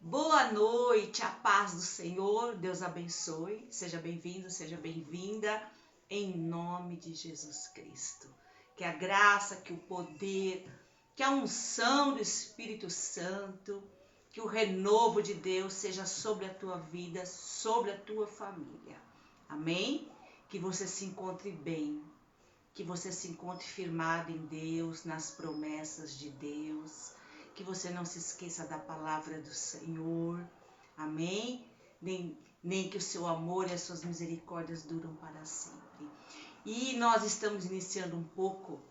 Boa noite, a paz do Senhor, Deus abençoe, seja bem-vindo, seja bem-vinda, em nome de Jesus Cristo. Que a graça, que o poder, que a unção do Espírito Santo, que o renovo de Deus seja sobre a tua vida, sobre a tua família. Amém? Que você se encontre bem, que você se encontre firmado em Deus, nas promessas de Deus, que você não se esqueça da palavra do Senhor, amém? Nem que o seu amor e as suas misericórdias duram para sempre. E nós estamos iniciando um pouco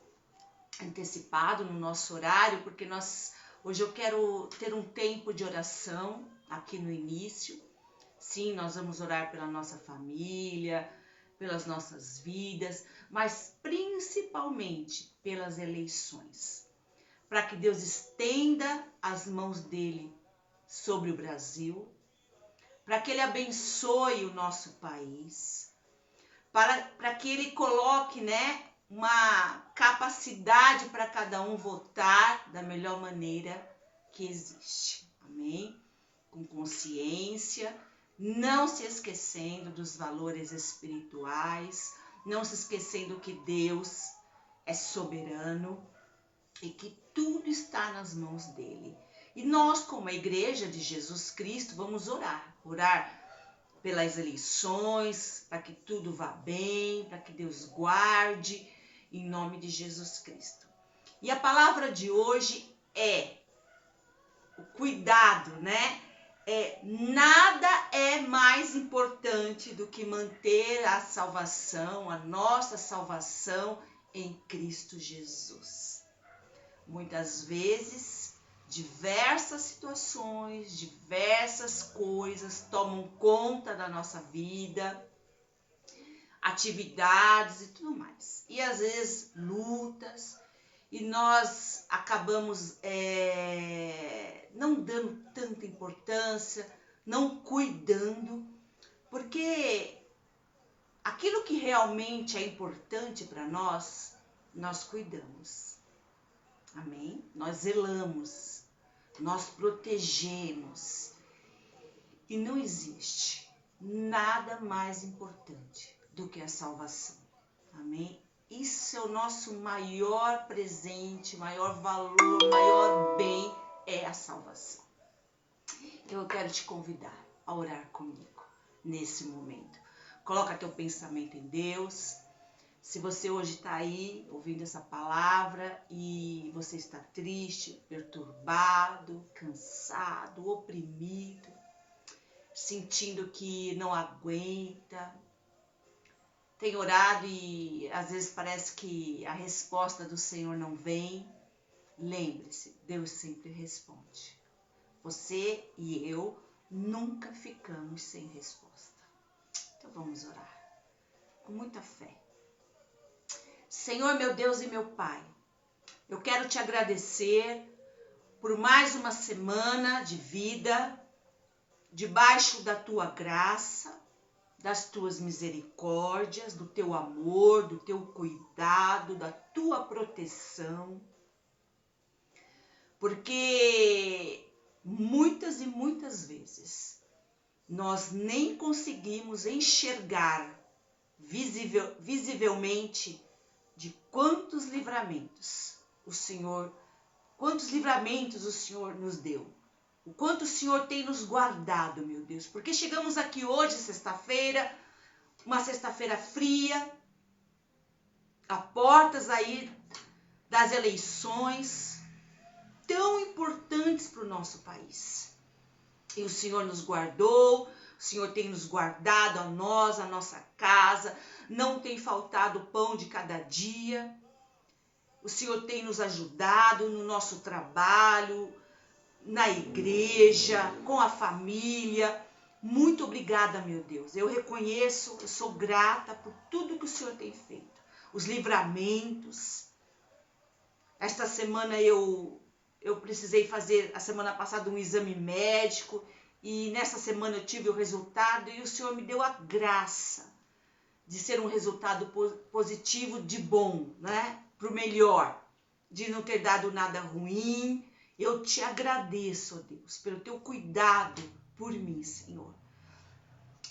antecipado no nosso horário, porque hoje eu quero ter um tempo de oração aqui no início. Sim, nós vamos orar pela nossa família, pelas nossas vidas, mas principalmente pelas eleições. Para que Deus estenda as mãos dele sobre o Brasil, para que ele abençoe o nosso país, para que ele coloque, uma capacidade para cada um votar da melhor maneira que existe. Amém? Com consciência, não se esquecendo dos valores espirituais, não se esquecendo que Deus é soberano e que tudo está nas mãos dele. E nós, como a Igreja de Jesus Cristo, vamos orar pelas eleições, para que tudo vá bem, para que Deus guarde, em nome de Jesus Cristo. E a palavra de hoje é o cuidado, Nada é mais importante do que manter a salvação, a nossa salvação em Cristo Jesus. Muitas vezes, diversas situações, diversas coisas tomam conta da nossa vida, atividades e tudo mais. E às vezes lutas, e nós acabamos não dando tanta importância, não cuidando, porque aquilo que realmente é importante para nós cuidamos. Amém? Nós zelamos, nós protegemos. E não existe nada mais importante do que a salvação. Amém? Isso é o nosso maior presente, maior valor, maior bem é a salvação. Então eu quero te convidar a orar comigo nesse momento. Coloca teu pensamento em Deus. Se você hoje está aí ouvindo essa palavra e você está triste, perturbado, cansado, oprimido, sentindo que não aguenta, tem orado e às vezes parece que a resposta do Senhor não vem, lembre-se, Deus sempre responde. Você e eu nunca ficamos sem resposta. Então vamos orar com muita fé. Senhor, meu Deus e meu Pai, eu quero te agradecer por mais uma semana de vida, debaixo da tua graça, das tuas misericórdias, do teu amor, do teu cuidado, da tua proteção. Porque muitas e muitas vezes nós nem conseguimos enxergar visivelmente de quantos livramentos o Senhor nos deu. O quanto o Senhor tem nos guardado, meu Deus. Porque chegamos aqui hoje, sexta-feira, uma sexta-feira fria, a portas aí das eleições tão importantes para o nosso país. E o Senhor nos guardou, o Senhor tem nos guardado a nós, a nossa casa, não tem faltado o pão de cada dia. O Senhor tem nos ajudado no nosso trabalho, na igreja, com a família. Muito obrigada, meu Deus. Eu reconheço, eu sou grata por tudo que o Senhor tem feito. Os livramentos. Esta semana eu precisei fazer, a semana passada, um exame médico. E nessa semana eu tive o resultado e o Senhor me deu a graça de ser um resultado positivo, de bom, para o melhor. De não ter dado nada ruim. Eu te agradeço, ó Deus, pelo teu cuidado por mim, Senhor.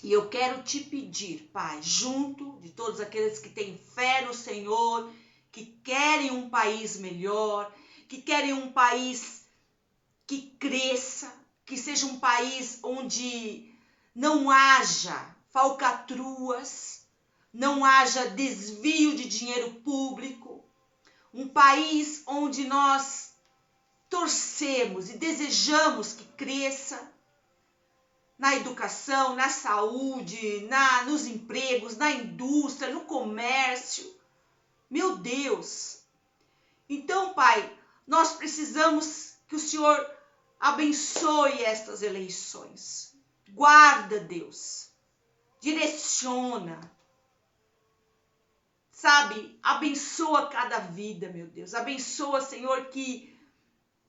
E eu quero te pedir, Pai, junto de todos aqueles que têm fé no Senhor, que querem um país melhor, que querem um país que cresça, que seja um país onde não haja falcatruas, não haja desvio de dinheiro público, um país onde nós torcemos e desejamos que cresça na educação, na saúde, nos empregos, na indústria, no comércio. Meu Deus! Então, Pai, nós precisamos que o Senhor abençoe estas eleições. Guarda, Deus. Direciona. Sabe? Abençoa cada vida, meu Deus. Abençoa, Senhor, que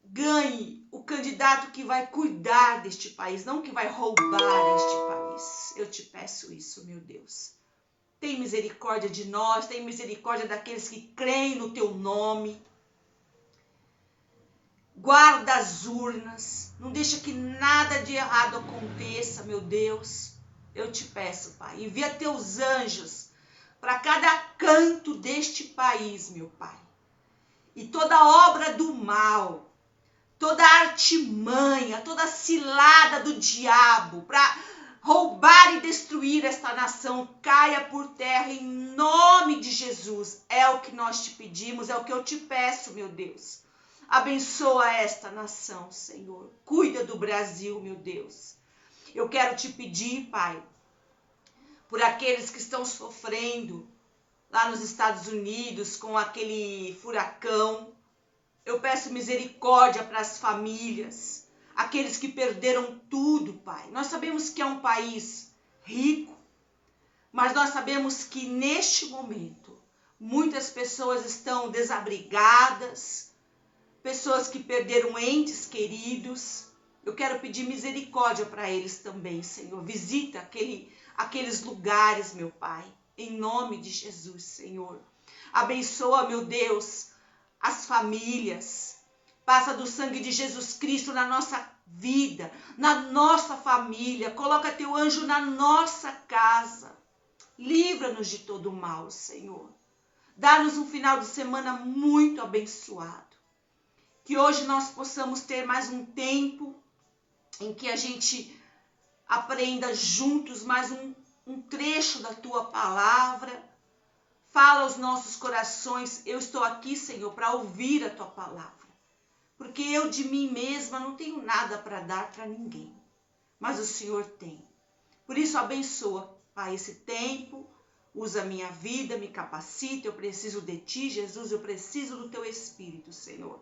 ganhe o candidato que vai cuidar deste país, não que vai roubar este país. Eu te peço isso, meu Deus. Tem misericórdia de nós, tem misericórdia daqueles que creem no teu nome. Guarda as urnas, não deixa que nada de errado aconteça, meu Deus. Eu te peço, Pai, envia teus anjos para cada canto deste país, meu Pai. E toda obra do mal, toda artimanha, toda cilada do diabo para roubar e destruir esta nação caia por terra em nome de Jesus. É o que nós te pedimos, é o que eu te peço, meu Deus. Abençoa esta nação, Senhor. Cuida do Brasil, meu Deus. Eu quero te pedir, Pai, por aqueles que estão sofrendo lá nos Estados Unidos com aquele furacão. Eu peço misericórdia para as famílias, aqueles que perderam tudo, Pai. Nós sabemos que é um país rico, mas nós sabemos que neste momento muitas pessoas estão desabrigadas, pessoas que perderam entes queridos. Eu quero pedir misericórdia para eles também, Senhor. Visita aqueles lugares, meu Pai, em nome de Jesus, Senhor. Abençoa, meu Deus, as famílias. Passa do sangue de Jesus Cristo na nossa vida, na nossa família. Coloca teu anjo na nossa casa. Livra-nos de todo o mal, Senhor. Dá-nos um final de semana muito abençoado. Que hoje nós possamos ter mais um tempo em que a gente aprenda juntos mais um trecho da tua palavra. Fala aos nossos corações. Eu estou aqui, Senhor, para ouvir a tua palavra. Porque eu de mim mesma não tenho nada para dar para ninguém. Mas o Senhor tem. Por isso, abençoa, Pai, esse tempo. Usa a minha vida, me capacita. Eu preciso de ti, Jesus. Eu preciso do teu Espírito, Senhor.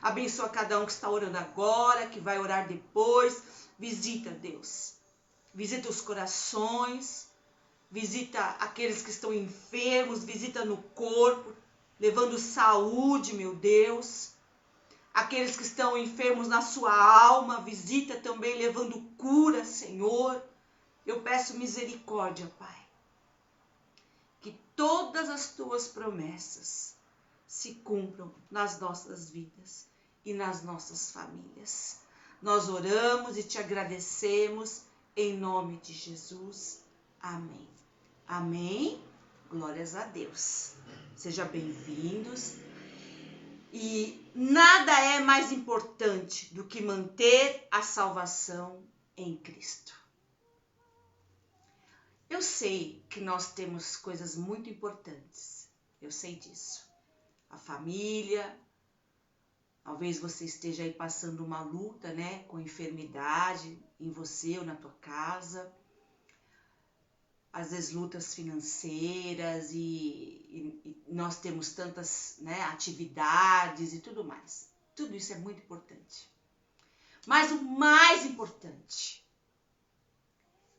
Abençoa cada um que está orando agora, que vai orar depois. Visita, Deus. Visita os corações. Visita aqueles que estão enfermos, visita no corpo, levando saúde, meu Deus. Aqueles que estão enfermos na sua alma, visita também levando cura, Senhor. Eu peço misericórdia, Pai. Que todas as tuas promessas se cumpram nas nossas vidas e nas nossas famílias. Nós oramos e te agradecemos em nome de Jesus. Amém. Amém. Glórias a Deus. Sejam bem-vindos. E nada é mais importante do que manter a salvação em Cristo. Eu sei que nós temos coisas muito importantes. Eu sei disso. A família. Talvez você esteja aí passando uma luta, né, com enfermidade em você ou na tua casa. Às vezes lutas financeiras e nós temos tantas, né, atividades e tudo mais. Tudo isso é muito importante. Mas o mais importante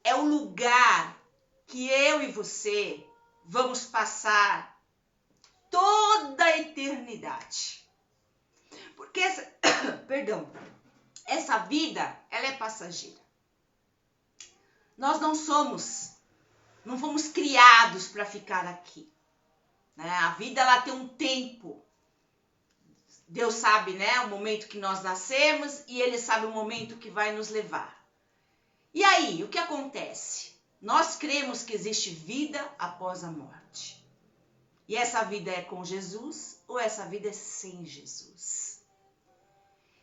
é o lugar que eu e você vamos passar toda a eternidade. Porque essa vida, ela é passageira. Nós não fomos criados para ficar aqui. Né? A vida, ela tem um tempo. Deus sabe, né, o momento que nós nascemos e Ele sabe o momento que vai nos levar. E aí, o que acontece? Nós cremos que existe vida após a morte. E essa vida é com Jesus ou essa vida é sem Jesus?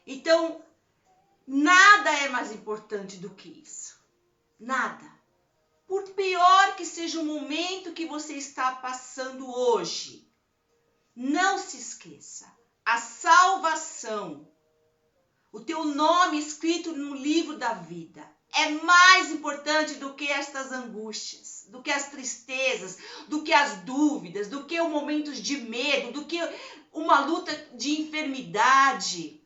Então, nada é mais importante do que isso. Nada. Por pior que seja o momento que você está passando hoje, não se esqueça. A salvação, o teu nome escrito no livro da vida, é mais importante do que estas angústias, do que as tristezas, do que as dúvidas, do que os momentos de medo, do que uma luta de enfermidade,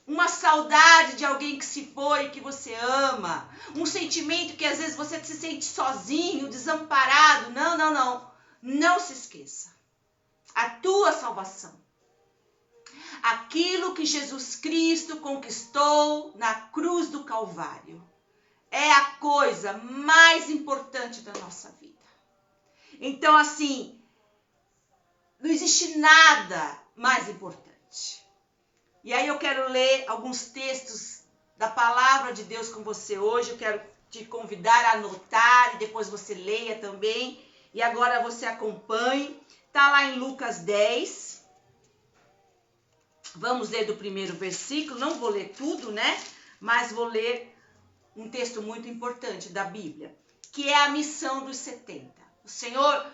uma saudade de alguém que se foi, que você ama, um sentimento que às vezes você se sente sozinho, desamparado. Não se esqueça. A tua salvação, aquilo que Jesus Cristo conquistou na cruz do Calvário, é a coisa mais importante da nossa vida. Então, assim, não existe nada mais importante. E aí eu quero ler alguns textos da palavra de Deus com você hoje. Eu quero te convidar a anotar e depois você leia também. E agora você acompanhe. Está lá em Lucas 10. Vamos ler do primeiro versículo. Não vou ler tudo, né? Mas vou ler um texto muito importante da Bíblia, que é a missão dos 70. O Senhor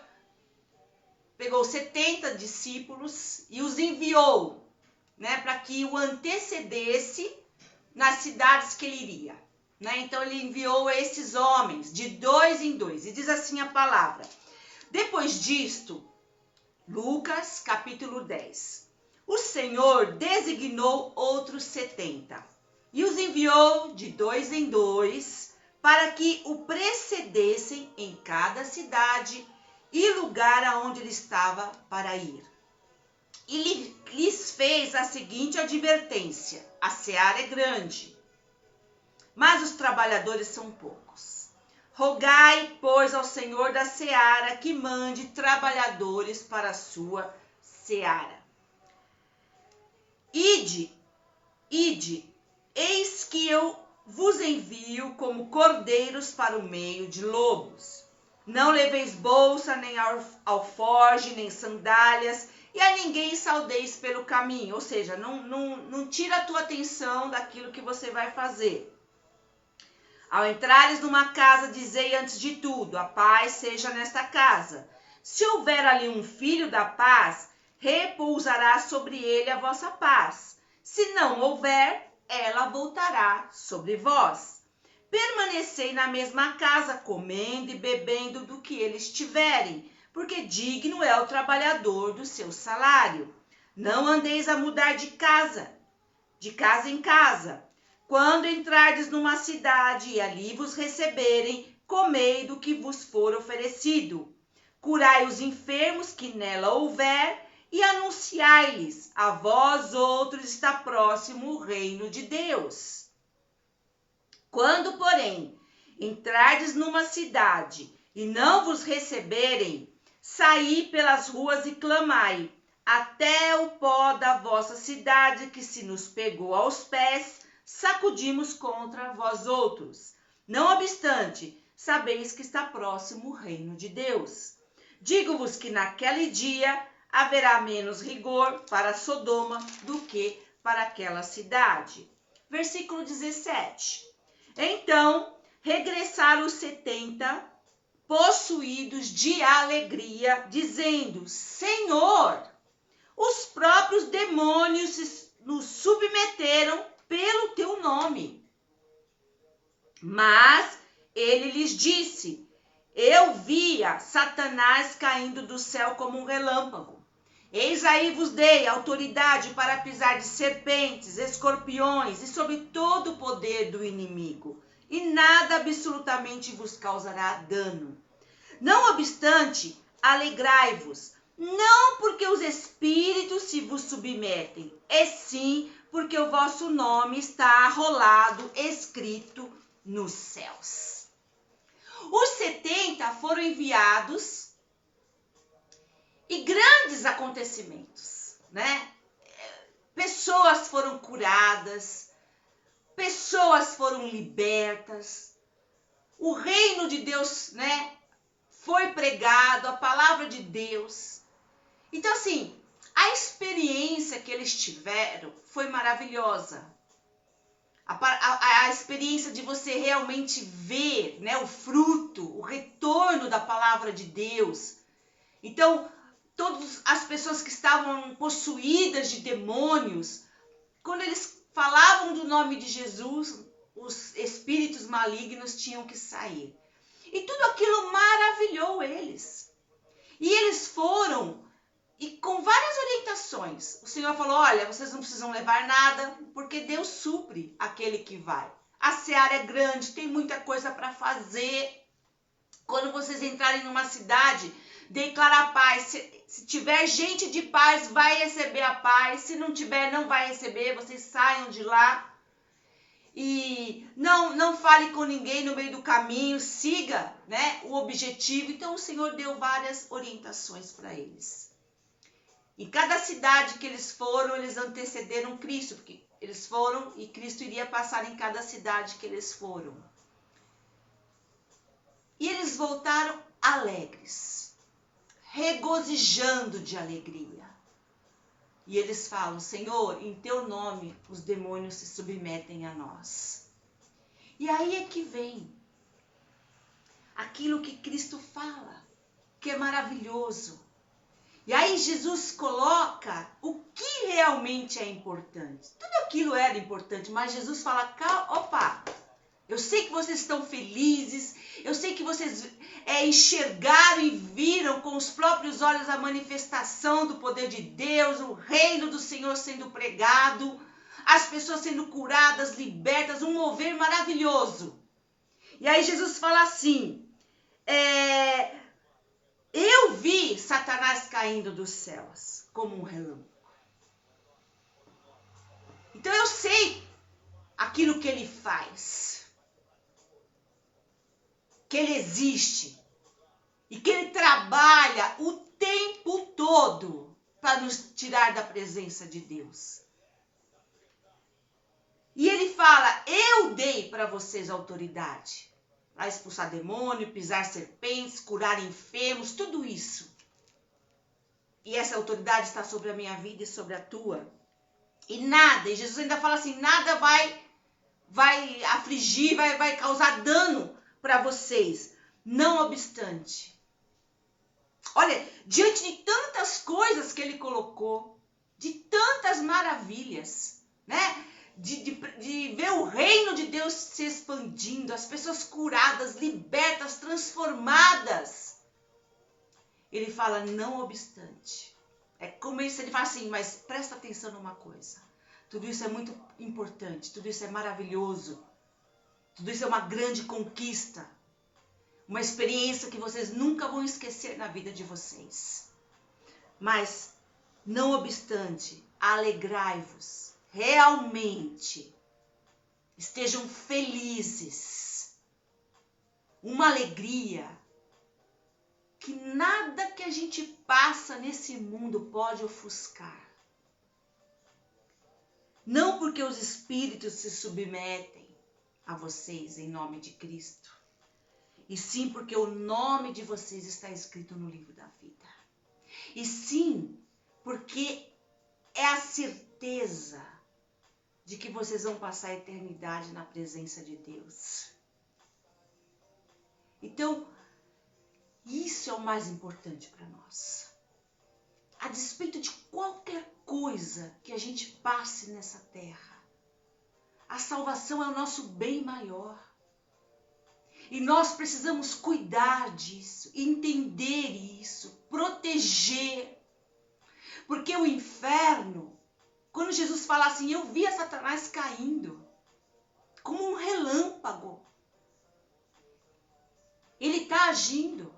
pegou 70 discípulos e os enviou, né, para que o antecedesse nas cidades que ele iria. Né? Então ele enviou esses homens de 2 em 2. E diz assim a palavra. Depois disto, Lucas capítulo 10. O Senhor designou outros 70 e os enviou de 2 em 2 para que o precedessem em cada cidade e lugar aonde ele estava para ir. E lhes fez a seguinte advertência: a seara é grande, mas os trabalhadores são poucos. Rogai, pois, ao Senhor da seara que mande trabalhadores para a sua seara. Ide, eis que eu vos envio como cordeiros para o meio de lobos. Não leveis bolsa, nem alforge, nem sandálias, e a ninguém saudeis pelo caminho. Ou seja, não tira a tua atenção daquilo que você vai fazer. Ao entrares numa casa, dizei antes de tudo, a paz seja nesta casa. Se houver ali um filho da paz, repousará sobre ele a vossa paz. Se não houver, ela voltará sobre vós. Permanecei na mesma casa, comendo e bebendo do que eles tiverem, porque digno é o trabalhador do seu salário. Não andeis a mudar de casa em casa. Quando entrardes numa cidade e ali vos receberem, comei do que vos for oferecido. Curai os enfermos que nela houver e anunciai-lhes: a vós outros está próximo o reino de Deus. Quando, porém, entrardes numa cidade e não vos receberem, saí pelas ruas e clamai: até o pó da vossa cidade que se nos pegou aos pés, sacudimos contra vós outros. Não obstante, sabeis que está próximo o reino de Deus. Digo-vos que naquele dia haverá menos rigor para Sodoma do que para aquela cidade. Versículo 17. Então regressaram os 70, possuídos de alegria, dizendo: Senhor, os próprios demônios nos submeteram pelo teu nome. Mas ele lhes disse: eu via Satanás caindo do céu como um relâmpago. Eis aí vos dei autoridade para pisar de serpentes, escorpiões e sobre todo o poder do inimigo, e nada absolutamente vos causará dano. Não obstante, alegrai-vos, não porque os espíritos se vos submetem, e sim porque o vosso nome está arrolado, escrito nos céus. Os 70 foram enviados e grandes acontecimentos, né? pessoas foram curadas, pessoas foram libertas, o reino de Deus, né, foi pregado, a palavra de Deus. Então, assim, a experiência que eles tiveram foi maravilhosa. A experiência de você realmente ver, né, o fruto, o retorno da palavra de Deus. Então, todas as pessoas que estavam possuídas de demônios, quando eles falavam do nome de Jesus, os espíritos malignos tinham que sair. E tudo aquilo maravilhou eles. E eles foram, e com várias orientações. O Senhor falou, olha, vocês não precisam levar nada, porque Deus supre aquele que vai. A seara é grande, tem muita coisa para fazer. Quando vocês entrarem numa cidade, declara paz. Se tiver gente de paz, vai receber a paz. Se não tiver, não vai receber. Vocês saiam de lá. E não fale com ninguém no meio do caminho. Siga, né, o objetivo. Então, o Senhor deu várias orientações para eles. Em cada cidade que eles foram, eles antecederam Cristo. Porque eles foram e Cristo iria passar em cada cidade que eles foram. E eles voltaram alegres, regozijando de alegria. E eles falam, Senhor, em teu nome os demônios se submetem a nós. E aí é que vem aquilo que Cristo fala, que é maravilhoso. E aí Jesus coloca o que realmente é importante. Tudo aquilo era importante, mas Jesus fala, opa, eu sei que vocês estão felizes, eu sei que vocês enxergaram e viram com os próprios olhos a manifestação do poder de Deus, o reino do Senhor sendo pregado, as pessoas sendo curadas, libertas, um mover maravilhoso. E aí Jesus fala assim, eu vi Satanás caindo dos céus como um relâmpago. Então eu sei aquilo que ele faz. Que ele existe e que ele trabalha o tempo todo para nos tirar da presença de Deus. E ele fala, eu dei para vocês autoridade para expulsar demônio, pisar serpentes, curar enfermos, tudo isso. E essa autoridade está sobre a minha vida e sobre a tua. E Jesus ainda fala assim, nada vai afligir, vai causar dano para vocês. Não obstante. Olha, diante de tantas coisas que ele colocou, de tantas maravilhas, né? De ver o reino de Deus se expandindo, as pessoas curadas, libertas, transformadas. Ele fala, não obstante. É como se ele fala assim, mas presta atenção numa coisa. Tudo isso é muito importante, tudo isso é maravilhoso. Tudo isso é uma grande conquista. Uma experiência que vocês nunca vão esquecer na vida de vocês. Mas, não obstante, alegrai-vos. Realmente. Estejam felizes. Uma alegria que nada que a gente passa nesse mundo pode ofuscar. Não porque os espíritos se submetem a vocês em nome de Cristo. E sim porque o nome de vocês está escrito no livro da vida. E sim porque é a certeza de que vocês vão passar a eternidade na presença de Deus. Então, isso é o mais importante para nós. A despeito de qualquer coisa que a gente passe nessa terra, a salvação é o nosso bem maior. E nós precisamos cuidar disso, entender isso, proteger. Porque o inferno, quando Jesus fala assim, eu vi a Satanás caindo, como um relâmpago. Ele está agindo.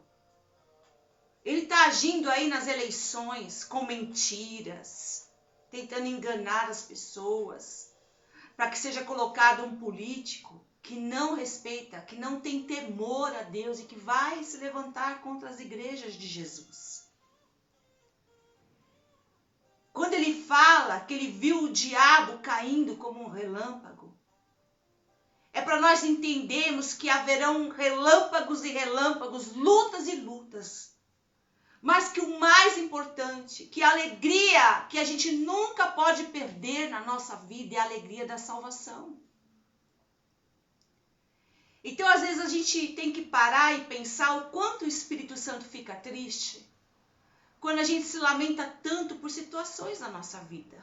Ele está agindo aí nas eleições com mentiras, tentando enganar as pessoas, para que seja colocado um político que não respeita, que não tem temor a Deus e que vai se levantar contra as igrejas de Jesus. Quando ele fala que ele viu o diabo caindo como um relâmpago, é para nós entendermos que haverão relâmpagos e relâmpagos, lutas e lutas. Mas que o mais importante, que a alegria que a gente nunca pode perder na nossa vida é a alegria da salvação. Então, às vezes, a gente tem que parar e pensar o quanto o Espírito Santo fica triste quando a gente se lamenta tanto por situações da nossa vida.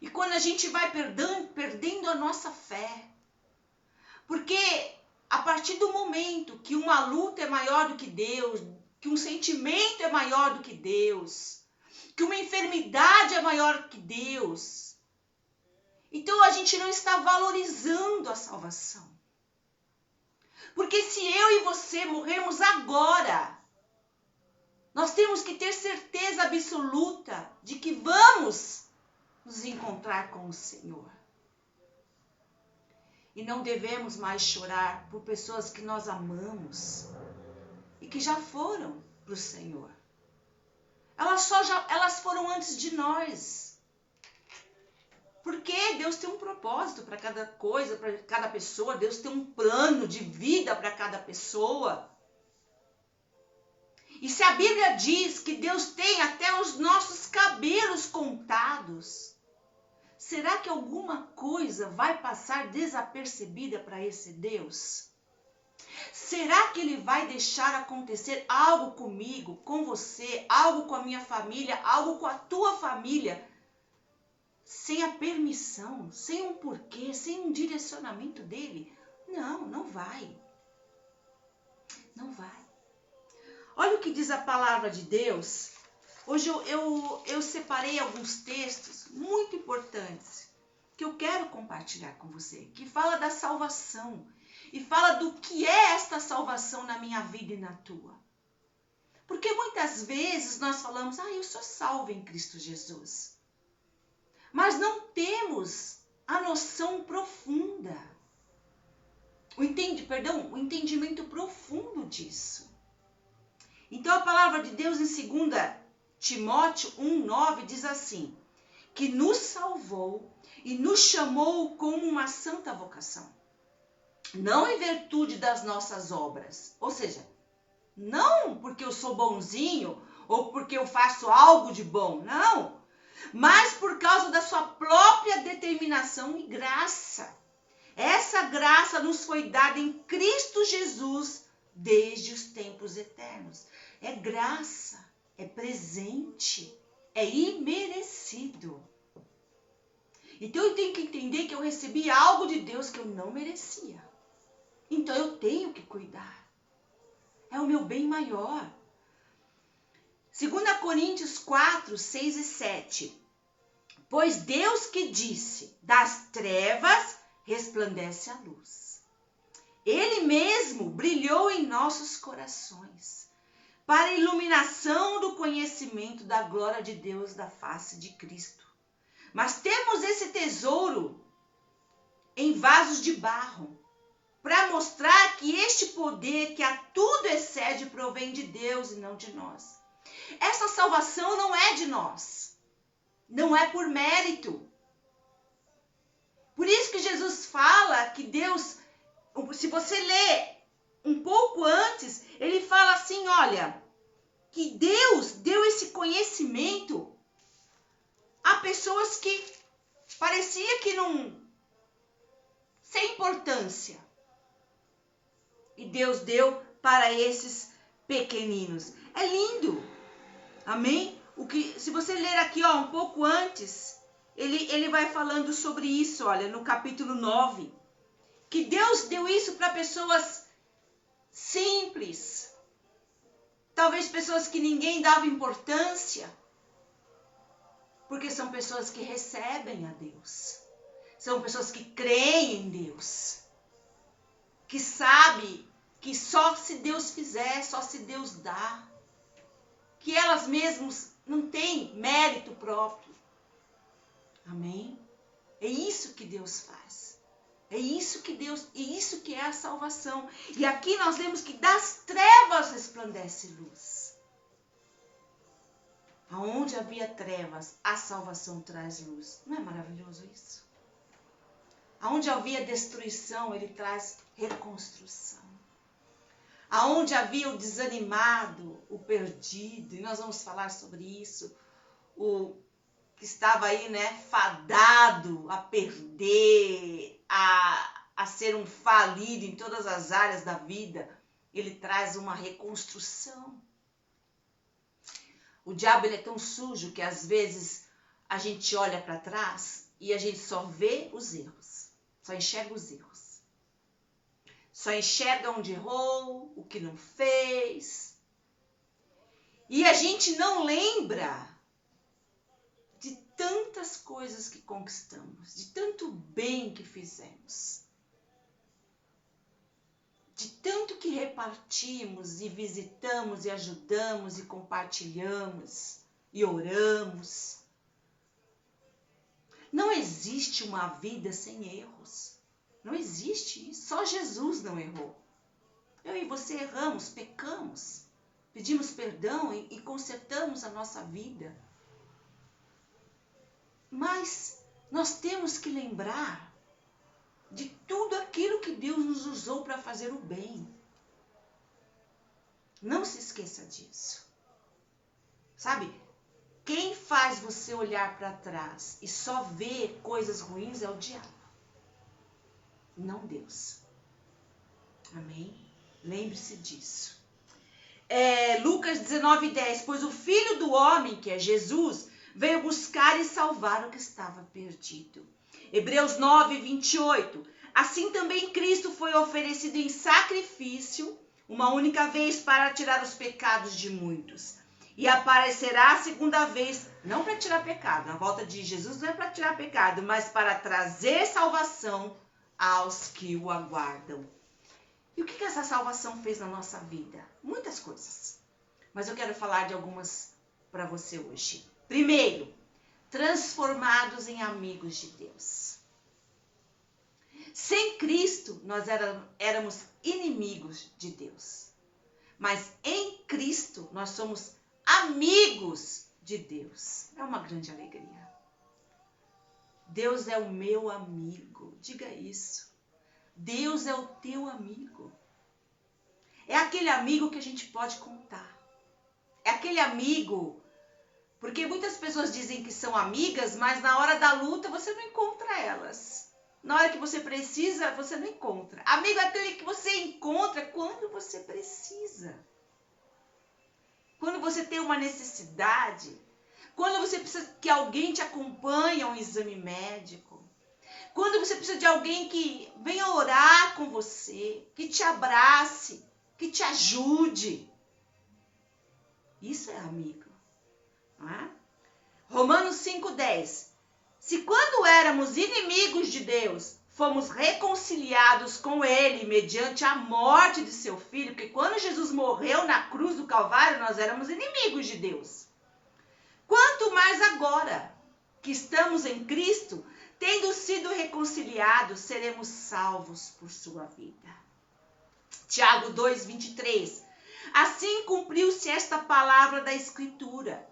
E quando a gente vai perdendo a nossa fé. Porque a partir do momento que uma luta é maior do que Deus, que um sentimento é maior do que Deus, que uma enfermidade é maior que Deus, então a gente não está valorizando a salvação. Porque se eu e você morrermos agora, nós temos que ter certeza absoluta de que vamos nos encontrar com o Senhor. E não devemos mais chorar por pessoas que nós amamos e que já foram para o Senhor. Elas foram antes de nós. Porque Deus tem um propósito para cada coisa, para cada pessoa. Deus tem um plano de vida para cada pessoa. E se a Bíblia diz que Deus tem até os nossos cabelos contados, será que alguma coisa vai passar desapercebida para esse Deus? Será que Ele vai deixar acontecer algo comigo, com você, algo com a minha família, algo com a tua família, sem a permissão, sem um porquê, sem um direcionamento dele? Não, não vai. Não vai. Olha o que diz a palavra de Deus. Hoje eu separei alguns textos muito importantes que eu quero compartilhar com você, que fala da salvação e fala do que é esta salvação na minha vida e na tua. Porque muitas vezes nós falamos, eu sou salvo em Cristo Jesus. Mas não temos a noção profunda, o entendimento profundo disso. Então a palavra de Deus em 2 Timóteo 1,9 diz assim, que nos salvou e nos chamou com uma santa vocação, não em virtude das nossas obras, ou seja, não porque eu sou bonzinho ou porque eu faço algo de bom, não, mas por causa da sua própria determinação e graça. Essa graça nos foi dada em Cristo Jesus desde os tempos eternos. É graça, é presente, é imerecido. Então eu tenho que entender que eu recebi algo de Deus que eu não merecia. Então eu tenho que cuidar. É o meu bem maior. 2 Coríntios 4, 6 e 7. Pois Deus que disse, das trevas resplandece a luz. Ele mesmo brilhou em nossos corações, para a iluminação do conhecimento da glória de Deus da face de Cristo. Mas temos esse tesouro em vasos de barro, para mostrar que este poder que a tudo excede provém de Deus e não de nós. Essa salvação não é de nós, não é por mérito. Por isso que Jesus fala que Deus, se você ler um pouco antes, ele fala assim, olha, que Deus deu esse conhecimento a pessoas que parecia que não, sem importância. E Deus deu para esses pequeninos. É lindo. Amém? Se você ler aqui um pouco antes, ele vai falando sobre isso, olha, no capítulo 9. Que Deus deu isso para pessoas simples. Talvez pessoas que ninguém dava importância. Porque são pessoas que recebem a Deus. São pessoas que creem em Deus. Que sabem que só se Deus fizer, só se Deus dá. Que elas mesmas não têm mérito próprio. Amém? É isso que Deus faz. É isso que é a salvação. E aqui nós vemos que das trevas resplandece luz. Aonde havia trevas, a salvação traz luz. Não é maravilhoso isso? Aonde havia destruição, ele traz reconstrução. Aonde havia o desanimado, o perdido, e nós vamos falar sobre isso, o que estava aí, né, fadado a perder, a ser um falido em todas as áreas da vida, ele traz uma reconstrução. O diabo, ele é tão sujo que às vezes a gente olha para trás e a gente só vê os erros, só enxerga os erros. Só enxerga onde errou, o que não fez. E a gente não lembra de tantas coisas que conquistamos, de tanto bem que fizemos, de tanto que repartimos e visitamos e ajudamos e compartilhamos e oramos. Não existe uma vida sem erros. Não existe isso. Só Jesus não errou. Eu e você erramos, pecamos, pedimos perdão e consertamos a nossa vida. Mas nós temos que lembrar de tudo aquilo que Deus nos usou para fazer o bem. Não se esqueça disso. Sabe, quem faz você olhar para trás e só ver coisas ruins é o diabo, não Deus. Amém? Lembre-se disso. Lucas 19:10, pois o Filho do Homem, que é Jesus, veio buscar e salvar o que estava perdido. Hebreus 9:28, assim também Cristo foi oferecido em sacrifício uma única vez para tirar os pecados de muitos. E aparecerá a segunda vez, não para tirar pecado, a volta de Jesus não é para tirar pecado, mas para trazer salvação aos que o aguardam. E o que essa salvação fez na nossa vida? Muitas coisas. Mas eu quero falar de algumas para você hoje. Primeiro, transformados em amigos de Deus. Sem Cristo, nós éramos inimigos de Deus. Mas em Cristo, nós somos amigos de Deus. É uma grande alegria. Deus é o meu amigo. Diga isso. Deus é o teu amigo. É aquele amigo que a gente pode contar. É aquele amigo, porque muitas pessoas dizem que são amigas, mas na hora da luta você não encontra elas. Na hora que você precisa, você não encontra. Amigo é aquele que você encontra quando você precisa. Quando você tem uma necessidade. Quando você precisa que alguém te acompanhe a um exame médico. Quando você precisa de alguém que venha orar com você, que te abrace, que te ajude. Isso é amigo. Não é? Romanos 5:10. Se quando éramos inimigos de Deus, fomos reconciliados com Ele mediante a morte de seu Filho, porque quando Jesus morreu na cruz do Calvário, nós éramos inimigos de Deus. Quanto mais agora que estamos em Cristo, tendo sido reconciliados, seremos salvos por sua vida. Tiago 2:23. Assim cumpriu-se esta palavra da Escritura.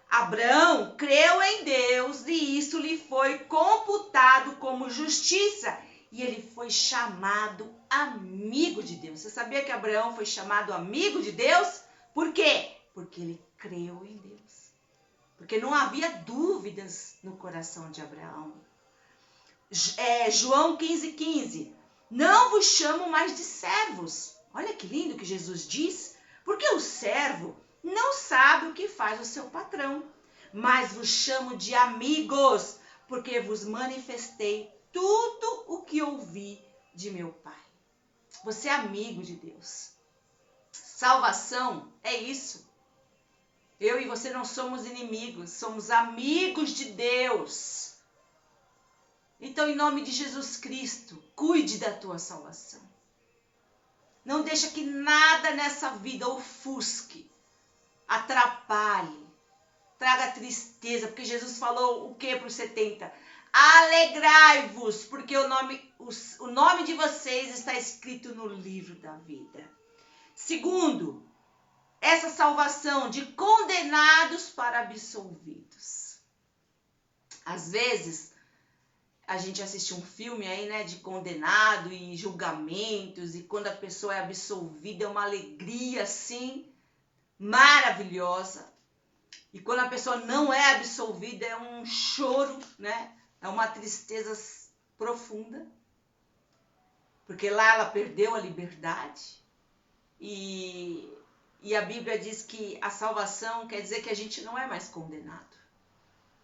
Abraão creu em Deus e isso lhe foi computado como justiça. E ele foi chamado amigo de Deus. Você sabia que Abraão foi chamado amigo de Deus? Por quê? Porque ele creu em Deus. Porque não havia dúvidas no coração de Abraão. João 15:15. Não vos chamo mais de servos. Olha que lindo que Jesus diz. Porque o servo não sabe o que faz o seu patrão. Mas vos chamo de amigos, porque vos manifestei tudo o que ouvi de meu Pai. Você é amigo de Deus. Salvação é isso. Eu e você não somos inimigos, somos amigos de Deus. Então, em nome de Jesus Cristo, cuide da tua salvação. Não deixa que nada nessa vida ofusque, atrapalhe, traga tristeza, porque Jesus falou o que para os 70? Alegrai-vos, porque o nome de vocês está escrito no livro da vida. Segundo, essa salvação de condenados para absolvidos. Às vezes, a gente assiste um filme aí, né, de condenado e julgamentos, e quando a pessoa é absolvida é uma alegria, assim, maravilhosa. E quando a pessoa não é absolvida é um choro, né, é uma tristeza profunda. Porque lá ela perdeu a liberdade. E a Bíblia diz que a salvação quer dizer que a gente não é mais condenado.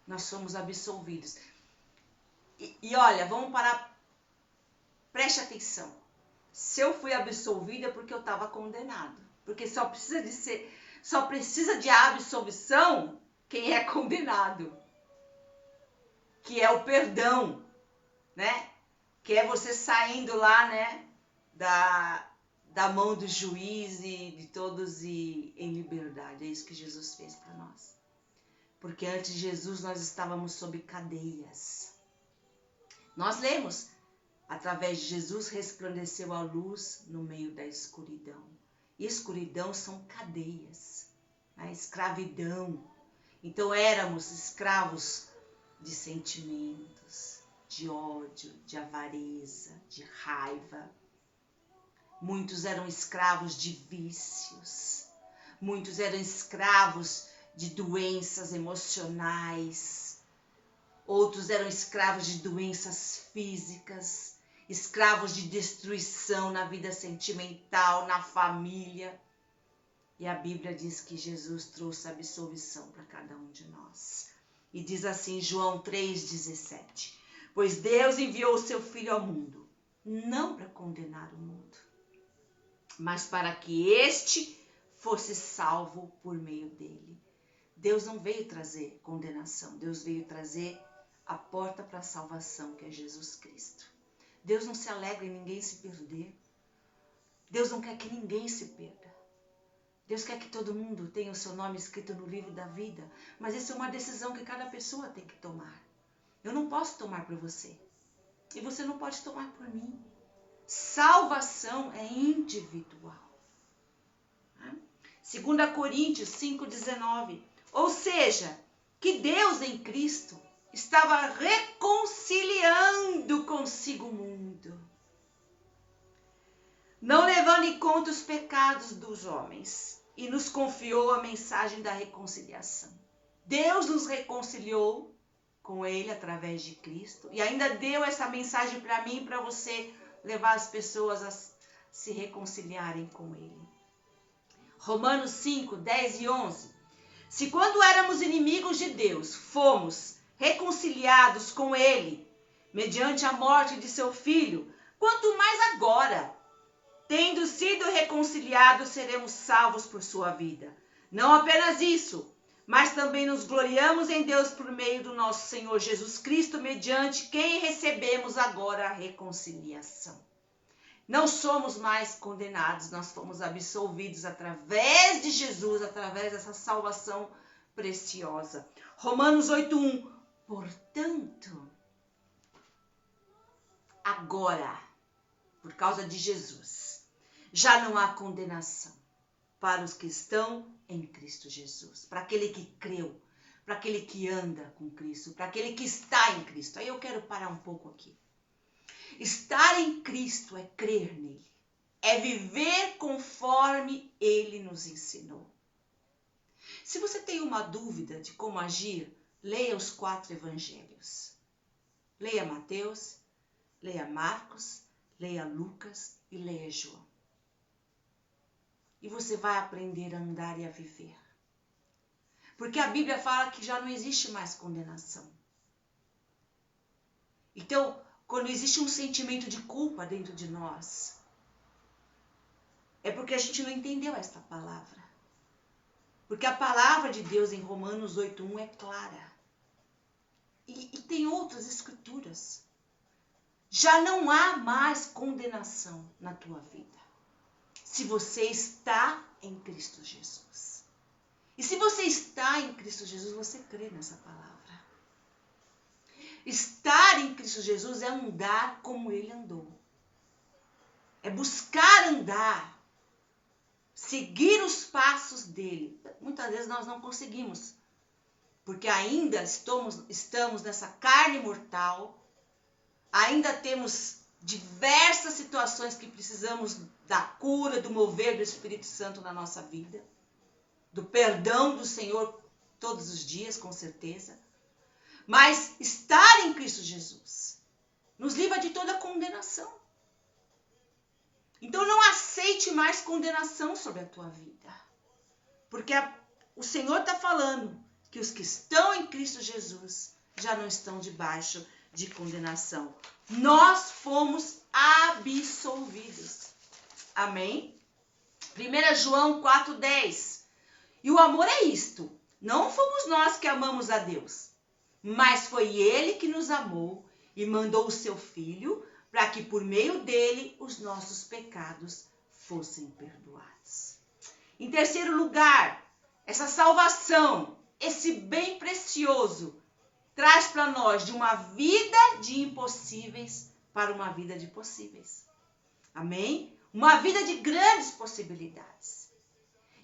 Nós somos absolvidos. E olha, vamos parar, preste atenção. Se eu fui absolvida é porque eu estava condenado. Porque só precisa de absolvição quem é condenado. Que é o perdão, né? Que é você saindo lá, né? Da mão do juiz e de todos e em liberdade. É isso que Jesus fez para nós. Porque antes de Jesus nós estávamos sob cadeias. Nós lemos, através de Jesus resplandeceu a luz no meio da escuridão. E escuridão são cadeias, né? Escravidão. Então éramos escravos de sentimentos, de ódio, de avareza, de raiva. Muitos eram escravos de vícios. Muitos eram escravos de doenças emocionais. Outros eram escravos de doenças físicas, escravos de destruição na vida sentimental, na família. E a Bíblia diz que Jesus trouxe absolvição para cada um de nós. E diz assim, João 3,17: pois Deus enviou o seu Filho ao mundo, não para condenar o mundo, mas para que este fosse salvo por meio dele. Deus não veio trazer condenação, Deus veio trazer a porta para a salvação, que é Jesus Cristo. Deus não se alegra em ninguém se perder. Deus não quer que ninguém se perda. Deus quer que todo mundo tenha o seu nome escrito no livro da vida. Mas isso é uma decisão que cada pessoa tem que tomar. Eu não posso tomar por você. E você não pode tomar por mim. Salvação é individual. 2 Coríntios 5,19. Ou seja, que Deus em Cristo estava reconciliando consigo o mundo, não levando em conta os pecados dos homens, e nos confiou a mensagem da reconciliação. Deus nos reconciliou com Ele através de Cristo, e ainda deu essa mensagem para mim e para você levar as pessoas a se reconciliarem com Ele. Romanos 5, 10 e 11. Se quando éramos inimigos de Deus, fomos reconciliados com Ele, mediante a morte de seu Filho, quanto mais agora, tendo sido reconciliados, seremos salvos por sua vida. Não apenas isso, mas também nos gloriamos em Deus por meio do nosso Senhor Jesus Cristo, mediante quem recebemos agora a reconciliação. Não somos mais condenados, nós fomos absolvidos através de Jesus, através dessa salvação preciosa. Romanos 8:1. Portanto, agora, por causa de Jesus, já não há condenação para os que estão em Cristo Jesus, para aquele que creu, para aquele que anda com Cristo, para aquele que está em Cristo. Aí eu quero parar um pouco aqui. Estar em Cristo é crer nele, é viver conforme ele nos ensinou. Se você tem uma dúvida de como agir, leia os 4 evangelhos. Leia Mateus, leia Marcos, leia Lucas e leia João. E você vai aprender a andar e a viver. Porque a Bíblia fala que já não existe mais condenação. Então, quando existe um sentimento de culpa dentro de nós, é porque a gente não entendeu esta palavra. Porque a palavra de Deus em Romanos 8:1 é clara. E tem outras escrituras. Já não há mais condenação na tua vida, se você está em Cristo Jesus. E se você está em Cristo Jesus, você crê nessa palavra. Estar em Cristo Jesus é andar como ele andou. É buscar andar seguir os passos dele. Muitas vezes nós não conseguimos, porque ainda estamos nessa carne mortal, ainda temos diversas situações que precisamos da cura, do mover do Espírito Santo na nossa vida, do perdão do Senhor todos os dias, com certeza. Mas estar em Cristo Jesus nos livra de toda condenação. Então não aceite mais condenação sobre a tua vida, porque o Senhor está falando que os que estão em Cristo Jesus já não estão debaixo de condenação. Nós fomos absolvidos. Amém? 1 João 4,10. E o amor é isto: não fomos nós que amamos a Deus, mas foi Ele que nos amou e mandou o seu Filho para que por meio dele os nossos pecados fossem perdoados. Em terceiro lugar, essa salvação, esse bem precioso, traz para nós de uma vida de impossíveis para uma vida de possíveis. Amém? Uma vida de grandes possibilidades.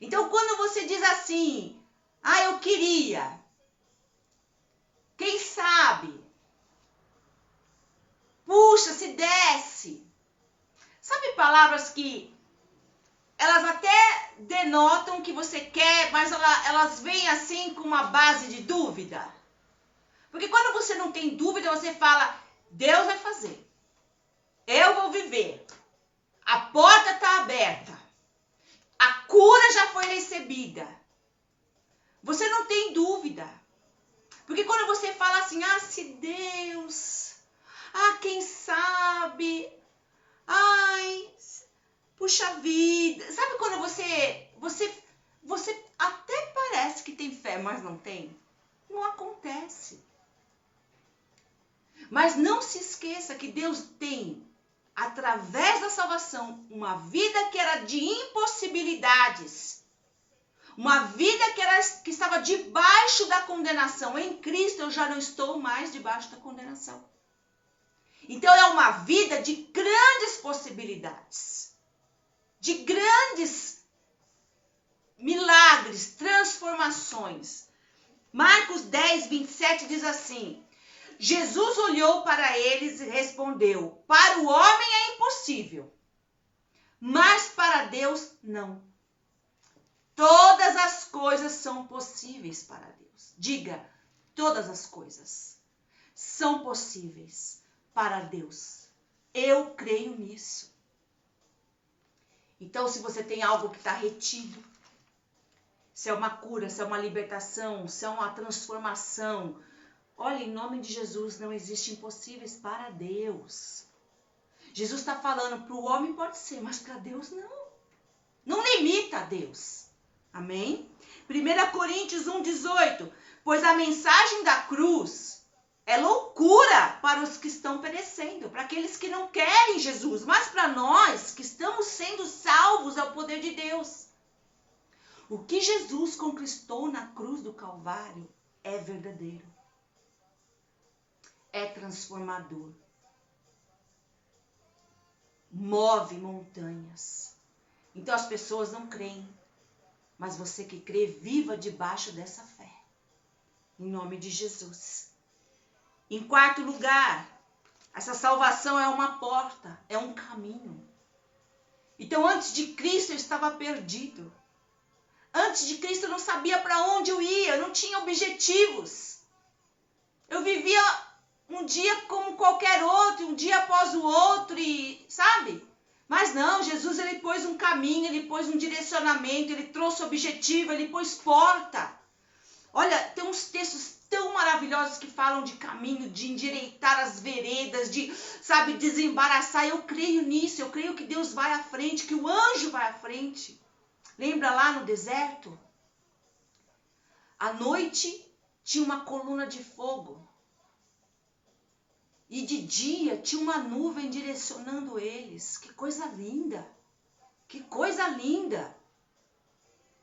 Então, quando você diz assim, eu queria, quem sabe, puxa, se desse. Sabe palavras que elas até denotam que você quer, mas elas vêm assim com uma base de dúvida? Porque quando você não tem dúvida, você fala, Deus vai fazer. Eu vou viver. A porta está aberta. A cura já foi recebida. Você não tem dúvida. Porque quando você fala assim, se Deus, quem sabe, puxa vida. Sabe quando você até parece que tem fé, mas não tem? Não acontece. Mas não se esqueça que Deus tem, através da salvação, uma vida que era de impossibilidades. Uma vida que estava debaixo da condenação. Em Cristo eu já não estou mais debaixo da condenação. Então é uma vida de grandes possibilidades. De grandes milagres, transformações. Marcos 10, 27 diz assim: Jesus olhou para eles e respondeu: para o homem é impossível, mas para Deus não. Todas as coisas são possíveis para Deus. Diga, todas as coisas são possíveis para Deus. Eu creio nisso. Então, se você tem algo que está retido, se é uma cura, se é uma libertação, se é uma transformação, olha, em nome de Jesus, não existe impossíveis para Deus. Jesus está falando, para o homem pode ser, mas para Deus não. Não limita a Deus. Amém? 1 Coríntios 1,18. Pois a mensagem da cruz é loucura para os que estão perecendo, para aqueles que não querem Jesus, mas para nós que estamos sendo salvos é o poder de Deus. O que Jesus conquistou na cruz do Calvário é verdadeiro. É transformador. Move montanhas. Então as pessoas não creem. Mas você que crê, viva debaixo dessa fé. Em nome de Jesus. Em quarto lugar, essa salvação é uma porta, é um caminho. Então antes de Cristo eu estava perdido. Antes de Cristo eu não sabia para onde eu ia, eu não tinha objetivos. Eu vivia um dia como qualquer outro, um dia após o outro, e sabe? Mas não, Jesus ele pôs um caminho, ele pôs um direcionamento, ele trouxe objetivo, ele pôs porta. Olha, tem uns textos tão maravilhosos que falam de caminho, de endireitar as veredas, de, sabe, desembaraçar. Eu creio nisso, eu creio que Deus vai à frente, que o anjo vai à frente. Lembra lá no deserto? À noite tinha uma coluna de fogo. E de dia tinha uma nuvem direcionando eles. Que coisa linda! Que coisa linda!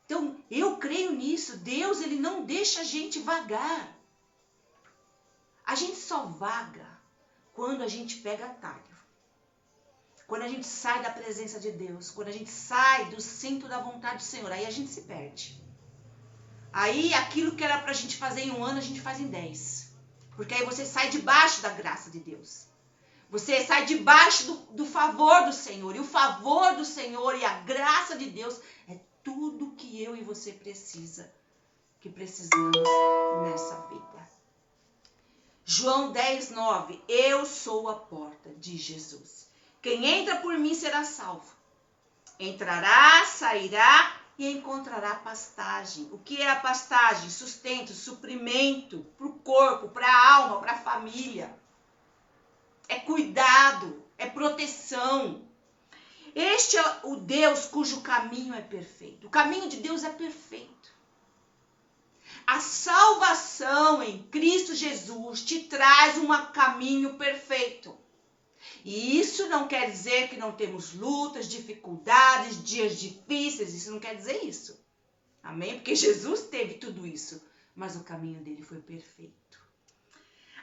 Então, eu creio nisso. Deus, ele não deixa a gente vagar. A gente só vaga quando a gente pega atalho. Quando a gente sai da presença de Deus, quando a gente sai do cinto da vontade do Senhor, aí a gente se perde. Aí aquilo que era pra gente fazer em 1 ano, a gente faz em 10. Porque aí você sai debaixo da graça de Deus. Você sai debaixo do favor do Senhor. E o favor do Senhor e a graça de Deus é tudo que eu e você que precisamos nessa vida. João 10:9. Eu sou a porta de Jesus. Quem entra por mim será salvo. Entrará, sairá e encontrará pastagem. O que é a pastagem? Sustento, suprimento para o corpo, para a alma, para a família. É cuidado, é proteção. Este é o Deus cujo caminho é perfeito. O caminho de Deus é perfeito. A salvação em Cristo Jesus te traz um caminho perfeito. E isso não quer dizer que não temos lutas, dificuldades, dias difíceis. Isso não quer dizer isso. Amém? Porque Jesus teve tudo isso. Mas o caminho dele foi perfeito.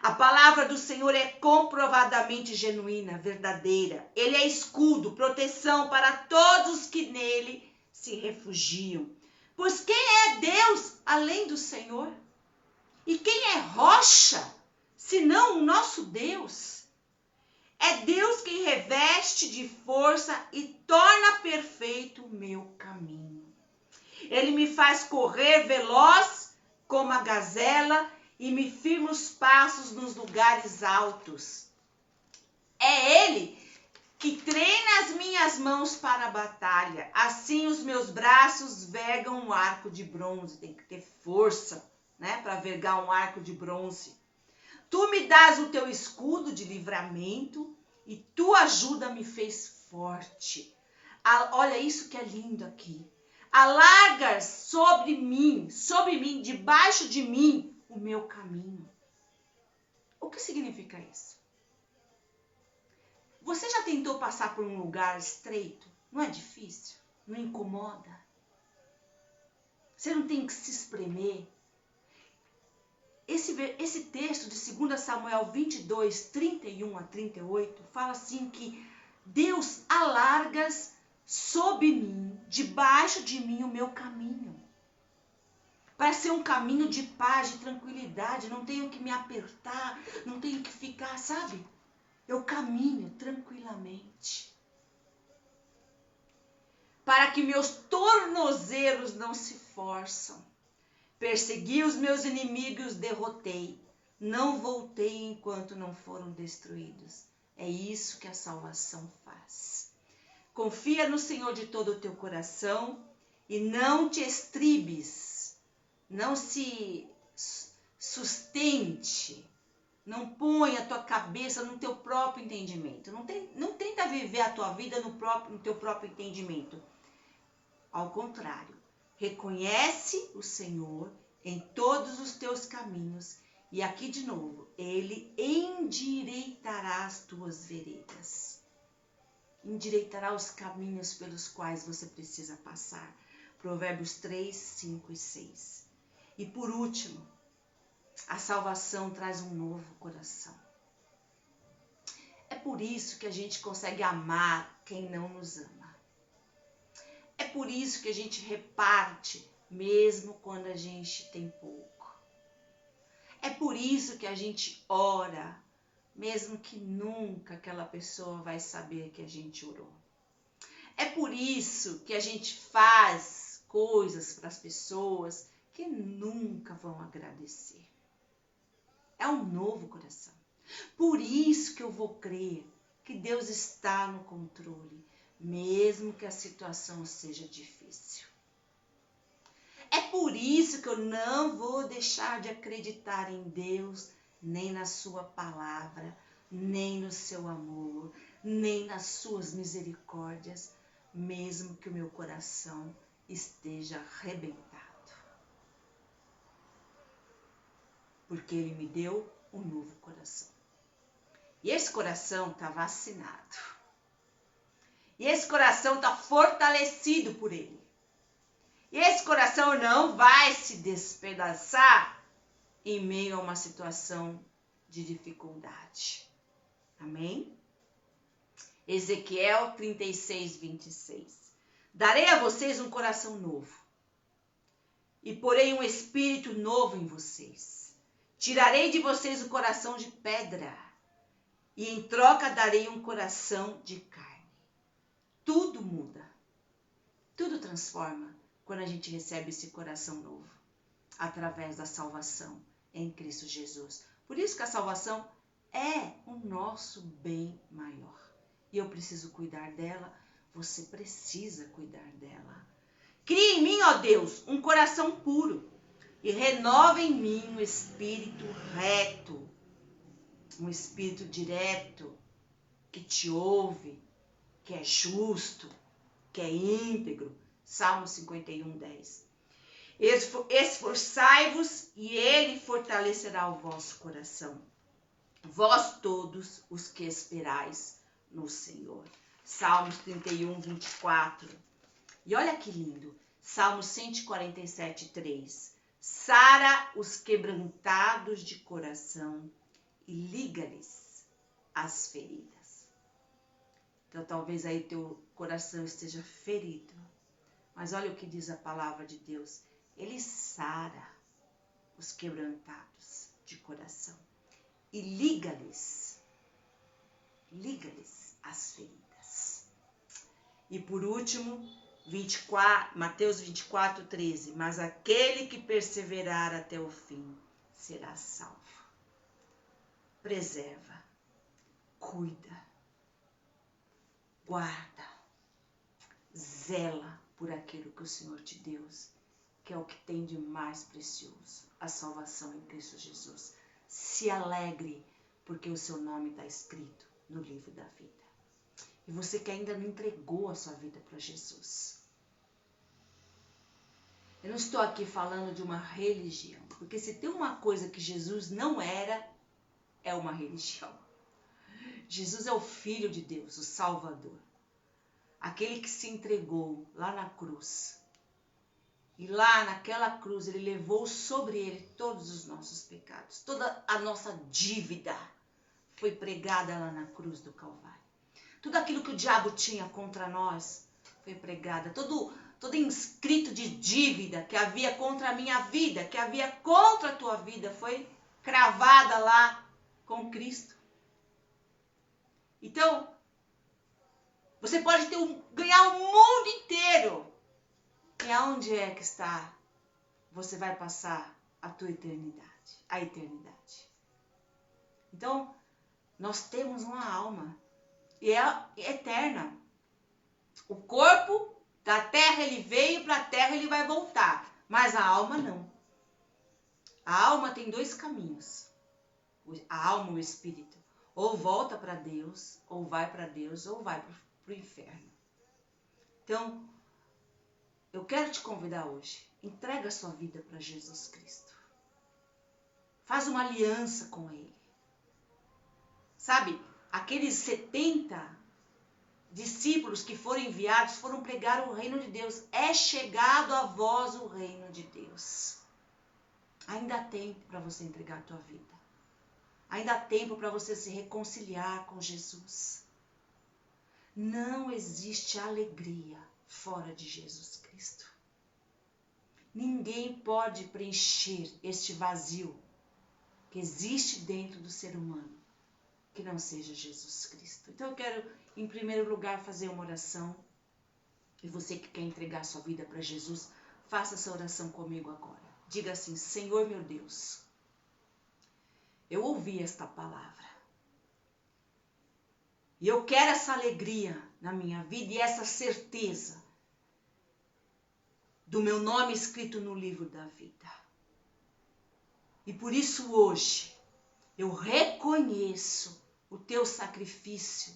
A palavra do Senhor é comprovadamente genuína, verdadeira. Ele é escudo, proteção para todos que nele se refugiam. Pois quem é Deus além do Senhor? E quem é rocha, senão o nosso Deus? É Deus quem reveste de força e torna perfeito o meu caminho. Ele me faz correr veloz como a gazela e me firma os passos nos lugares altos. É Ele que treina as minhas mãos para a batalha. Assim os meus braços vergam um arco de bronze. Tem que ter força, né, para vergar um arco de bronze. Tu me dás o teu escudo de livramento e tua ajuda me fez forte. Olha isso que é lindo aqui. Alargas sobre mim, debaixo de mim, o meu caminho. O que significa isso? Você já tentou passar por um lugar estreito? Não é difícil? Não incomoda? Você não tem que se espremer? Esse texto de 2 Samuel 22, 31 a 38, fala assim que Deus alargas sob mim, debaixo de mim, o meu caminho. Para ser um caminho de paz, de tranquilidade, não tenho que me apertar, não tenho que ficar, sabe? Eu caminho tranquilamente. Para que meus tornozelos não se forçam. Persegui os meus inimigos, derrotei. Não voltei enquanto não foram destruídos. É isso que a salvação faz. Confia no Senhor de todo o teu coração e não te estribes. Não se sustente. Não ponha a tua cabeça no teu próprio entendimento. Não tenta viver a tua vida no teu próprio entendimento. Ao contrário, reconhece o Senhor em todos os teus caminhos. E aqui de novo, Ele endireitará as tuas veredas. Endireitará os caminhos pelos quais você precisa passar. Provérbios 3, 5 e 6. E por último, a salvação traz um novo coração. É por isso que a gente consegue amar quem não nos ama. É por isso que a gente reparte, mesmo quando a gente tem pouco. É por isso que a gente ora, mesmo que nunca aquela pessoa vai saber que a gente orou. É por isso que a gente faz coisas para as pessoas que nunca vão agradecer. É um novo coração. Por isso que eu vou crer que Deus está no controle, mesmo que a situação seja difícil. É por isso que eu não vou deixar de acreditar em Deus, nem na sua palavra, nem no seu amor, nem nas suas misericórdias, mesmo que o meu coração esteja arrebentado. Porque Ele me deu um novo coração. E esse coração está vacinado. E esse coração está fortalecido por Ele. E esse coração não vai se despedaçar em meio a uma situação de dificuldade. Amém? Ezequiel 36, 26. Darei a vocês um coração novo e porei um espírito novo em vocês. Tirarei de vocês o coração de pedra e em troca darei um coração de carne. Tudo muda, tudo transforma quando a gente recebe esse coração novo, através da salvação em Cristo Jesus. Por isso que a salvação é o nosso bem maior. E eu preciso cuidar dela, você precisa cuidar dela. Crie em mim, ó Deus, um coração puro e renova em mim um espírito reto, um espírito direto, que te ouve, que é justo, que é íntegro. Salmo 51, 10. Esforçai-vos e ele fortalecerá o vosso coração. Vós todos os que esperais no Senhor. Salmos 31, 24. E olha que lindo. Salmos 147, 3. Sara os quebrantados de coração e liga-lhes as feridas. Então talvez aí teu coração esteja ferido. Mas olha o que diz a palavra de Deus. Ele sara os quebrantados de coração e liga-lhes as feridas. E por último, Mateus 24, 13. Mas aquele que perseverar até o fim será salvo. Preserva, cuida, guarda, zela por aquilo que o Senhor te deu, que é o que tem de mais precioso, a salvação em Cristo Jesus. Se alegre, porque o seu nome está escrito no livro da vida. E você que ainda não entregou a sua vida para Jesus. Eu não estou aqui falando de uma religião, porque se tem uma coisa que Jesus não era, é uma religião. Jesus é o Filho de Deus, o Salvador. Aquele que se entregou lá na cruz. E lá naquela cruz ele levou sobre ele todos os nossos pecados. Toda a nossa dívida foi pregada lá na cruz do Calvário. Tudo aquilo que o diabo tinha contra nós foi pregada. Todo inscrito de dívida que havia contra a minha vida, que havia contra a tua vida, foi cravada lá com Cristo. Então, você pode ganhar o mundo inteiro. E aonde é que está? Você vai passar a tua eternidade, a eternidade. Então, nós temos uma alma e é eterna. O corpo da terra ele veio, para a terra ele vai voltar, mas a alma não. A alma tem dois caminhos. A alma, o espírito, ou volta para Deus, ou vai para Deus, ou vai para o inferno. Então, eu quero te convidar hoje, entrega a sua vida para Jesus Cristo. Faz uma aliança com Ele. Sabe, aqueles 70 discípulos que foram enviados foram pregar o reino de Deus. É chegado a vós o reino de Deus. Ainda há tempo para você entregar a tua vida. Ainda há tempo para você se reconciliar com Jesus. Não existe alegria fora de Jesus Cristo. Ninguém pode preencher este vazio que existe dentro do ser humano, que não seja Jesus Cristo. Então eu quero, em primeiro lugar, fazer uma oração. E você que quer entregar sua vida para Jesus, faça essa oração comigo agora. Diga assim: Senhor meu Deus, eu ouvi esta palavra. E eu quero essa alegria na minha vida e essa certeza do meu nome escrito no livro da vida. E por isso hoje eu reconheço o teu sacrifício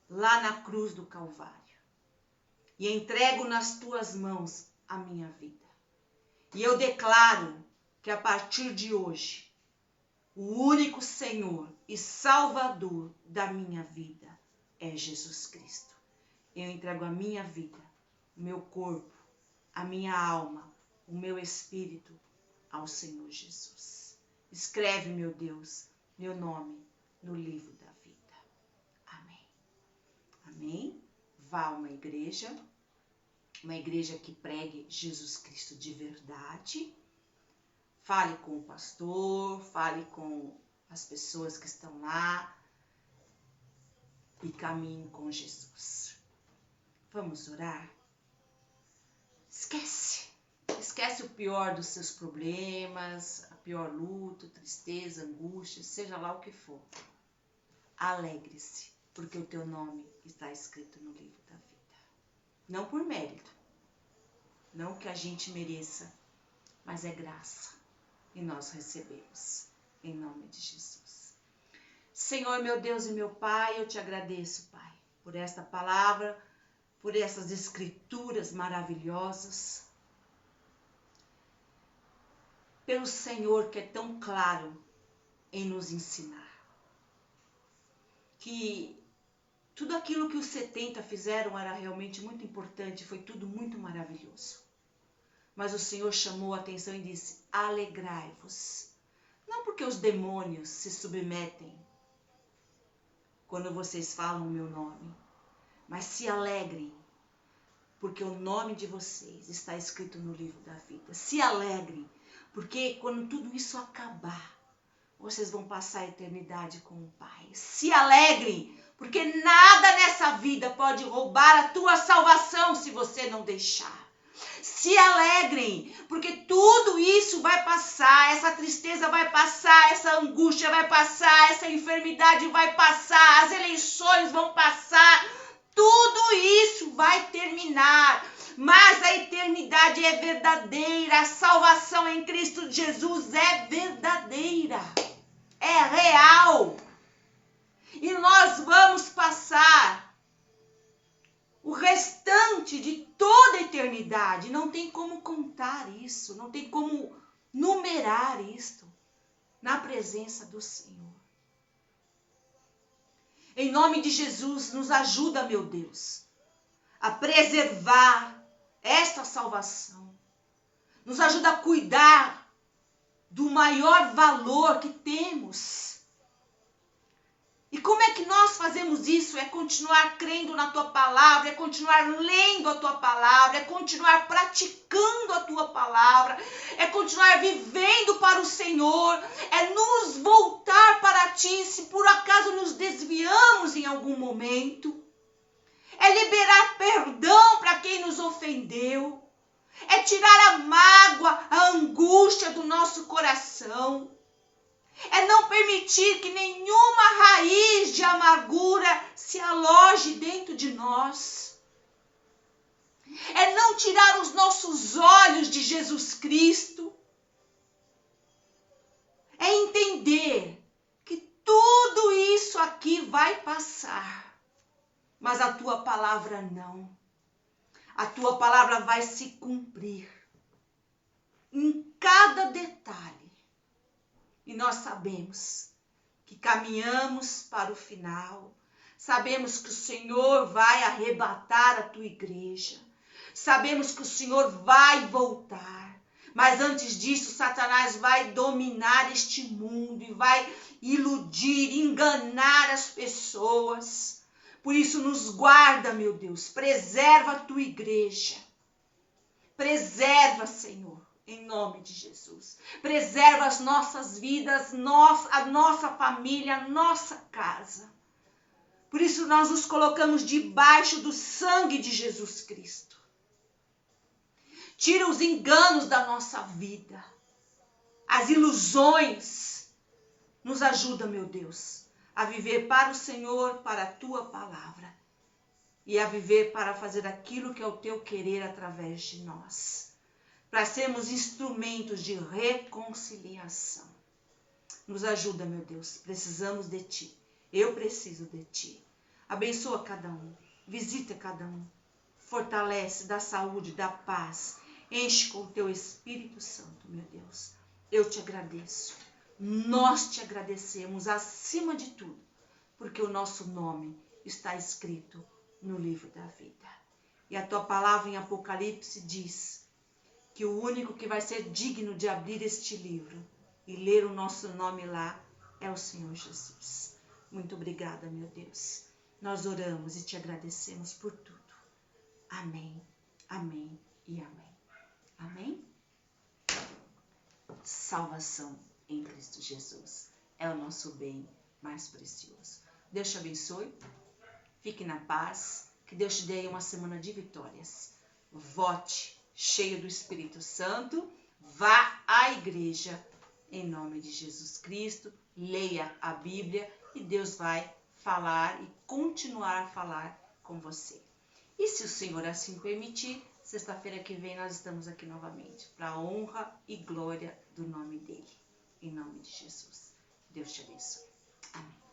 lá na cruz do Calvário. E entrego nas tuas mãos a minha vida. E eu declaro que a partir de hoje, o único Senhor e Salvador da minha vida é Jesus Cristo. Eu entrego a minha vida, o meu corpo, a minha alma, o meu espírito ao Senhor Jesus. Escreve, meu Deus, meu nome no livro da vida. Amém. Amém? Vá a uma igreja que pregue Jesus Cristo de verdade. Fale com o pastor, fale com as pessoas que estão lá e caminhe com Jesus. Vamos orar? Esquece o pior dos seus problemas, a pior luta, tristeza, angústia, seja lá o que for. Alegre-se, porque o teu nome está escrito no livro da vida. Não por mérito, não que a gente mereça, mas é graça. E nós recebemos, em nome de Jesus. Senhor, meu Deus e meu Pai, eu te agradeço, Pai, por esta palavra, por essas escrituras maravilhosas, pelo Senhor que é tão claro em nos ensinar. Que tudo aquilo que os 70 fizeram era realmente muito importante, foi tudo muito maravilhoso. Mas o Senhor chamou a atenção e disse, alegrai-vos. Não porque os demônios se submetem quando vocês falam o meu nome, mas se alegrem, porque o nome de vocês está escrito no livro da vida. Se alegrem, porque quando tudo isso acabar, vocês vão passar a eternidade com o Pai. Se alegrem, porque nada nessa vida pode roubar a tua salvação se você não deixar. Se alegrem, porque tudo isso vai passar, essa tristeza vai passar, essa angústia vai passar, essa enfermidade vai passar, as eleições vão passar, tudo isso vai terminar, mas a eternidade é verdadeira, a salvação em Cristo Jesus é verdadeira, é real, e nós vamos passar o restante de toda a eternidade. Não tem como contar isso, não tem como numerar isto na presença do Senhor. Em nome de Jesus, nos ajuda, meu Deus, a preservar esta salvação. Nos ajuda a cuidar do maior valor que temos. E como é que nós fazemos isso? É continuar crendo na tua palavra, é continuar lendo a tua palavra, é continuar praticando a tua palavra, é continuar vivendo para o Senhor, é nos voltar para ti se por acaso nos desviamos em algum momento, é liberar perdão para quem nos ofendeu, é tirar a mágoa, a angústia do nosso coração. É não permitir que nenhuma raiz de amargura se aloje dentro de nós. É não tirar os nossos olhos de Jesus Cristo. É entender que tudo isso aqui vai passar, mas a tua palavra não. A tua palavra vai se cumprir em cada detalhe. E nós sabemos que caminhamos para o final. Sabemos que o Senhor vai arrebatar a tua igreja. Sabemos que o Senhor vai voltar. Mas antes disso, Satanás vai dominar este mundo e vai iludir, enganar as pessoas. Por isso, nos guarda, meu Deus. Preserva a tua igreja. Preserva, Senhor. Em nome de Jesus. Preserva as nossas vidas, a nossa família, a nossa casa. Por isso nós nos colocamos debaixo do sangue de Jesus Cristo. Tira os enganos da nossa vida. As ilusões. Nos ajuda, meu Deus, a viver para o Senhor, para a tua palavra. E a viver para fazer aquilo que é o teu querer através de nós. Para sermos instrumentos de reconciliação. Nos ajuda, meu Deus. Precisamos de ti. Eu preciso de ti. Abençoa cada um. Visita cada um. Fortalece, dá saúde, dá paz. Enche com o teu Espírito Santo, meu Deus. Eu te agradeço. Nós te agradecemos acima de tudo. Porque o nosso nome está escrito no livro da vida. E a tua palavra em Apocalipse diz que o único que vai ser digno de abrir este livro e ler o nosso nome lá é o Senhor Jesus. Muito obrigada, meu Deus. Nós oramos e te agradecemos por tudo. Amém, amém e amém. Amém? Salvação em Cristo Jesus é o nosso bem mais precioso. Deus te abençoe, fique na paz, que Deus te dê uma semana de vitórias. Vote cheio do Espírito Santo, vá à igreja em nome de Jesus Cristo, leia a Bíblia e Deus vai falar e continuar a falar com você. E se o Senhor assim permitir, sexta-feira que vem nós estamos aqui novamente, para a honra e glória do nome dEle. Em nome de Jesus. Deus te abençoe. Amém.